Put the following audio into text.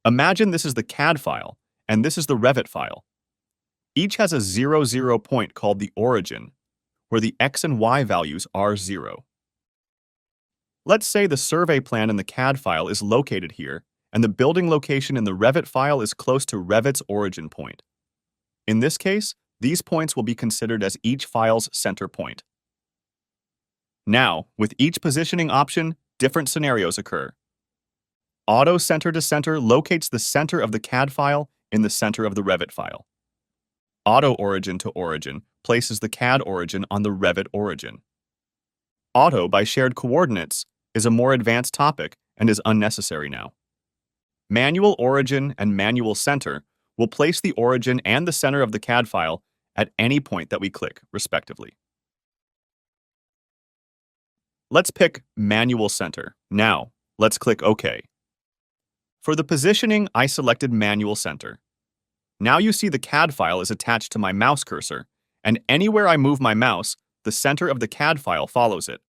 Imagine this is the CAD file, and this is the Revit file. Each has a 0, 0 point called the origin, where the x and y values are 0. Let's say the survey plan in the CAD file is located here, and the building location in the Revit file is close to Revit's origin point. In this case, these points will be considered as each file's center point. Now, with each positioning option, different scenarios occur. Auto Center to Center locates the center of the CAD file in the center of the Revit file. Auto Origin to Origin places the CAD origin on the Revit origin. Auto by shared coordinates is a more advanced topic and is unnecessary now. Manual Origin and Manual Center will place the origin and the center of the CAD file at any point that we click, respectively. Let's pick Manual Center. Now, let's click OK. For the positioning, I selected Manual Center. Now you see the CAD file is attached to my mouse cursor, and anywhere I move my mouse, the center of the CAD file follows it.